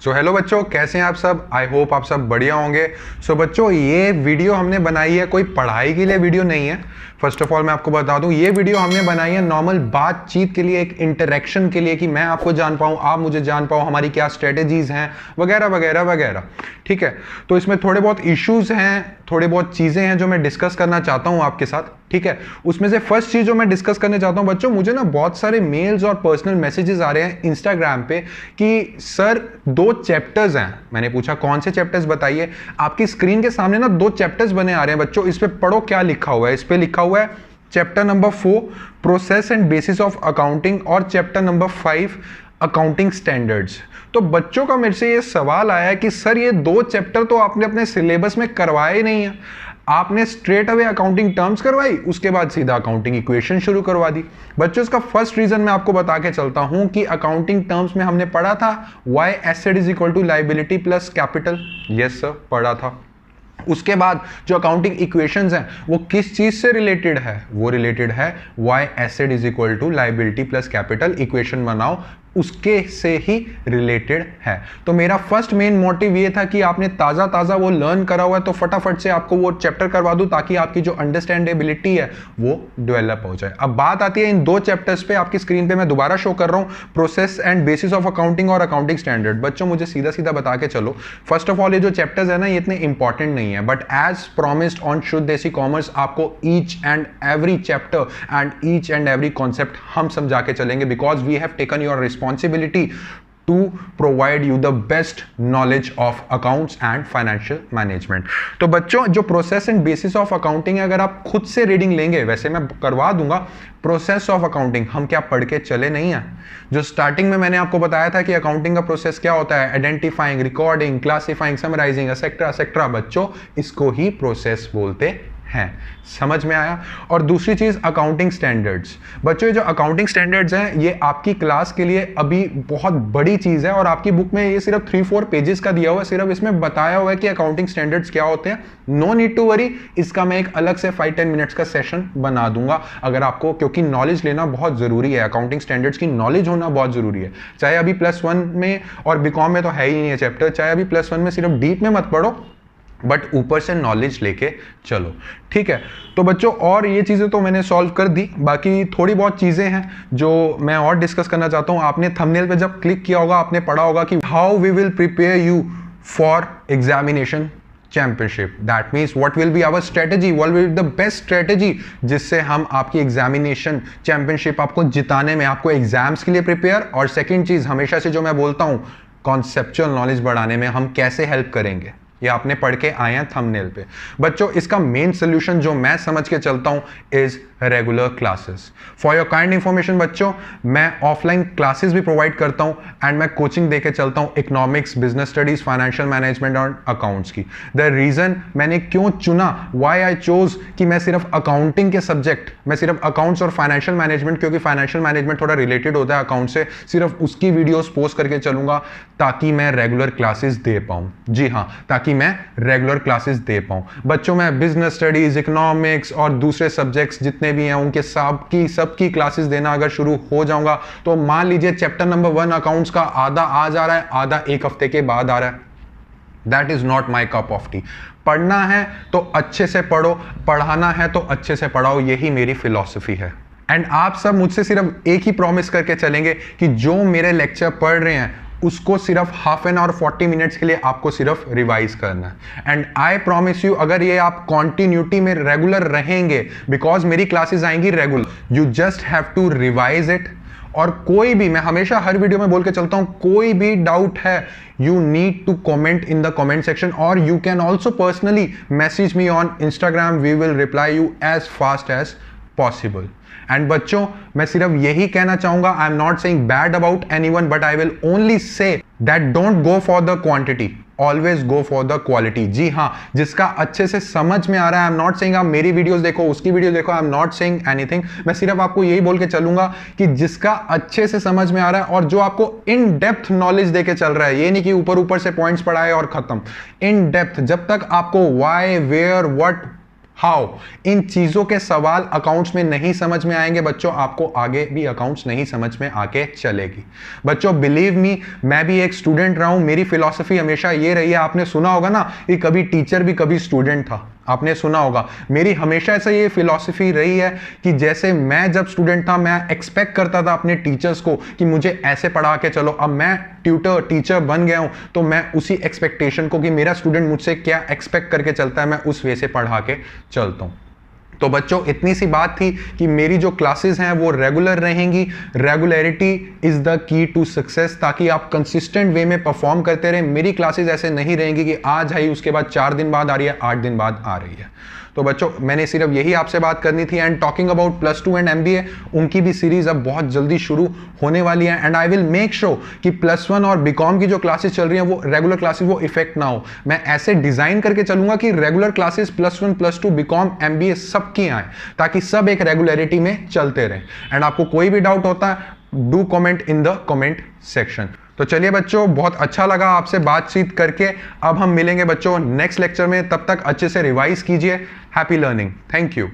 So hello बच्चों, कैसे हैं आप सब। आई होप आप सब बढ़िया होंगे। सो बच्चों, ये वीडियो हमने बनाई है, कोई पढ़ाई के लिए वीडियो नहीं है। फर्स्ट ऑफ ऑल मैं आपको बता दूं, ये वीडियो हमने बनाई है नॉर्मल बातचीत के लिए, एक इंटरेक्शन के लिए, कि मैं आपको जान पाऊं, आप मुझे जान पाओ, हमारी क्या स्ट्रेटेजीज हैं वगैरह वगैरह वगैरह। ठीक है, तो इसमें थोड़े बहुत इश्यूज हैं, थोड़े बहुत चीजें हैं जो मैं डिस्कस करना चाहता हूं आपके साथ। ठीक है, उसमें से फर्स्ट चीज जो मैं डिस्कस करने चाहता हूं बच्चों, मुझे ना बहुत सारे मेल्स और पर्सनल मैसेजेस आ रहे हैं इंस्टाग्राम पे कि सर 2 चैप्टर्स हैं। मैंने पूछा कौन से चैप्टर्स बताइए। आपकी स्क्रीन के सामने ना 2 चैप्टर्स बने आ रहे हैं बच्चों, इस पे पढ़ो क्या लिखा हुआ है। इस पे लिखा हुआ है chapter number 4 process and bases of accounting और चैप्टर नंबर 5 अकाउंटिंग स्टैंडर्ड्स। तो बच्चों का मेरे से ये सवाल आया है कि सर ये 2 चैप्टर तो आपने अपने सिलेबस में करवाए ही नहीं है, आपने स्ट्रेट अवे अकाउंटिंग टर्म्स करवाई, उसके बाद सीधा अकाउंटिंग इक्वेशन शुरू करवा दी। बच्चों, इसका फर्स्ट रीजन मैं आपको बता के चलता हूं कि अकाउंटिंग टर्म्स में हमने पढ़ा था why asset is equal to liability plus capital. Yes sir, पढ़ा था। उसके बाद जो अकाउंटिंग इक्वेशंस हैं वो किस चीज से रिलेटेड है, वो रिलेटेड है why asset is equal to liability plus capital. Equation बनाओ, उसके से ही रिलेटेड है। तो मेरा फर्स्ट मेन मोटिव ये था कि आपने ताजा ताजा वो लर्न करा हुआ है, तो फटाफट से आपको वो चैप्टर करवा दूं ताकि आपकी जो अंडरस्टैंडेबिलिटी है वो डेवलप हो जाए। अब बात आती है इन 2 चैप्टर्स पे, आपकी स्क्रीन पे मैं दोबारा शो कर रहा हूं, process and bases of accounting और अकाउंटिंग स्टैंडर्ड। बच्चों मुझे सीधा सीधा बता के चलो, फर्स्ट ऑफ ऑल ये जो चैप्टर्स है ना, ये इतने इंपॉर्टेंट नहीं है, बट एज प्रॉमिस्ड ऑन शुद्ध देसी कॉमर्स आपको each and every chapter and each and every concept हम समझा के चलेंगे, because we have taken your responsibility to provide you the best knowledge of accounts and financial management। तो बच्चों, जो process and bases of accounting है, अगर आप खुद से रीडिंग लेंगे, वैसे मैं करवा दूंगा, प्रोसेस ऑफ अकाउंटिंग हम क्या पढ़ के चले नहीं है। जो स्टार्टिंग में मैंने आपको बताया था कि अकाउंटिंग का प्रोसेस क्या होता है, identifying, recording, classifying, summarising, et cetera et cetera, बच्चों इसको ही प्रोसेस बोलते हैं। समझ में आया। और दूसरी चीज अकाउंटिंग स्टैंडर्ड्स। बच्चों ये जो अकाउंटिंग स्टैंडर्ड्स हैं, ये आपकी क्लास के लिए अभी बहुत बड़ी चीज है, और आपकी बुक में ये सिर्फ 3-4 पेजेस का दिया हुआ है, सिर्फ इसमें बताया हुआ है कि अकाउंटिंग स्टैंडर्ड्स क्या होते हैं। नो नीड टू वरी, इसका मैं एक अलग से 5-10 मिनट्स का सेशन बना दूंगा अगर आपको, क्योंकि नॉलेज लेना बहुत जरूरी है, अकाउंटिंग स्टैंडर्ड्स की नॉलेज होना बहुत जरूरी है। चाहे अभी +1 में और बीकॉम में तो है ही नहीं है चैप्टर, चाहे अभी +1 में सिर्फ डीप में मत पढ़ो, बट ऊपर से नॉलेज लेके चलो। ठीक है, तो बच्चों और ये चीज़ें तो मैंने सॉल्व कर दी, बाकी थोड़ी बहुत चीज़ें हैं जो मैं और डिस्कस करना चाहता हूँ। आपने थंबनेल पे जब क्लिक किया होगा, आपने पढ़ा होगा कि how we will prepare you for examination championship. That means what will be our strategy, what will be the best strategy जिससे हम आपकी एग्जामिनेशन चैंपियनशिप आपको जिताने में, आपको एग्जाम्स के लिए प्रिपेयर, और सेकेंड चीज़ हमेशा से जो मैं बोलता हूँ, कॉन्सेप्चुअल नॉलेज बढ़ाने में हम कैसे हेल्प करेंगे, ये आपने पढ़ के आए हैं थंबनेल पे। बच्चों इसका मेन सोल्यूशन जो मैं समझ के चलता हूं is regular classes. For your kind information बच्चों, मैं ऑफलाइन क्लासेस भी प्रोवाइड करता हूं एंड मैं कोचिंग देके चलता हूं economics, business studies, financial management और अकाउंट्स की। द रीजन मैंने क्यों चुना, व्हाई आई चोज कि मैं सिर्फ अकाउंटिंग के सब्जेक्ट, मैं सिर्फ अकाउंट्स और फाइनेंशियल मैनेजमेंट, क्योंकि फाइनेंशियल मैनेजमेंट थोड़ा रिलेटेड होता है अकाउंट से, सिर्फ उसकी वीडियोस पोस्ट करके चलूंगा ताकि मैं रेगुलर क्लासेस दे पाऊं। जी हाँ, ताकि मैं रेगुलर क्लासेस दे पाऊं। बच्चों मैं बिजनेस स्टडीज, इकोनॉमिक्स और दूसरे सब्जेक्ट्स जितने भी हैं उनके सबकी क्लासेस देना अगर शुरू हो जाऊंगा, तो मान लीजिए चैप्टर नंबर 1 अकाउंट्स का आधा आ जा रहा है, आधा 1 हफ्ते के बाद आ रहा है। That is not my cup of T. पढ़ना है तो अच्छे से पढ़ो, पढ़ाना है तो अच्छे से पढ़ाओ, यही मेरी फिलॉसफी है। एंड आप सब मुझसे सिर्फ एक ही प्रॉमिस करके चलेंगे कि जो मेरे लेक्चर पढ़ रहे हैं उसको सिर्फ हाफ एन आवर 40 मिनट्स के लिए आपको सिर्फ रिवाइज करना है। एंड आई प्रॉमिस यू, अगर ये आप कॉन्टिन्यूटी में रेगुलर रहेंगे, बिकॉज मेरी क्लासेस आएंगी regular, you just have to revise it. और कोई भी, मैं हमेशा हर वीडियो में बोल के चलता हूं, कोई भी डाउट है, you need to comment in the comment section, और you can also personally message me on Instagram, we will reply you as fast as possible. And बच्चों मैं सिर्फ यही कहना चाहूंगा, I am not saying bad about anyone, but I will only say that don't go for the quantity, always go for the quality. जी हाँ, जिसका अच्छे से समझ में आ रहा है, आई एम नॉट सेइंग आप मेरी वीडियोस देखो, उसकी वीडियो देखो, आई एम नॉट सेइंग एनीथिंग। मैं सिर्फ आपको यही बोल के चलूंगा कि जिसका अच्छे से समझ में आ रहा है और जो आपको इन डेप्थ नॉलेज देके चल रहा है, ये नहीं कि ऊपर ऊपर से पॉइंट्स पढ़ाए और खत्म। इन डेप्थ, जब तक आपको व्हाई, वेयर, व्हाट हाउ, इन चीजों के सवाल अकाउंट्स में नहीं समझ में आएंगे बच्चों, आपको आगे भी अकाउंट्स नहीं समझ में आके चलेगी। बच्चों बिलीव मी, मैं भी एक स्टूडेंट रहा हूं, मेरी फिलॉसफी हमेशा ये रही है, आपने सुना होगा ना कि कभी टीचर भी कभी स्टूडेंट था, आपने सुना होगा। मेरी हमेशा से ये फिलॉसफी रही है कि जैसे मैं जब स्टूडेंट था मैं एक्सपेक्ट करता था अपने टीचर्स को कि मुझे ऐसे पढ़ा के चलो, अब मैं टीचर बन गया हूं तो मैं उसी एक्सपेक्टेशन को कि मेरा स्टूडेंट मुझसे क्या एक्सपेक्ट करके चलता है मैं उस वे से पढ़ा के चलता हूं। तो बच्चों इतनी सी बात थी कि मेरी जो क्लासेस हैं वो रेगुलर रहेंगी। Regularity is the key to success, ताकि आप कंसिस्टेंट वे में परफॉर्म करते रहें। मेरी क्लासेस ऐसे नहीं रहेंगी कि आज आई उसके बाद 4 दिन बाद आ रही है, 8 दिन बाद आ रही है। तो बच्चों मैंने सिर्फ यही आपसे बात करनी थी। And talking about +2 and MBA, उनकी भी सीरीज अब बहुत जल्दी शुरू होने वाली है। And I will make sure कि +1 और BCom की जो क्लासेस चल रही हैं वो रेगुलर क्लासेस वो इफेक्ट ना हो। मैं ऐसे डिजाइन करके चलूंगा कि रेगुलर क्लासेस +1 +2 BCom MBA सबकी आए, ताकि सब एक रेगुलरिटी में चलते रहें। एंड आपको कोई भी डाउट होता है do comment in the comment section. तो चलिए बच्चों, बहुत अच्छा लगा आपसे बातचीत करके। अब हम मिलेंगे बच्चों नेक्स्ट लेक्चर में, तब तक अच्छे से रिवाइज कीजिए। Happy learning, thank you.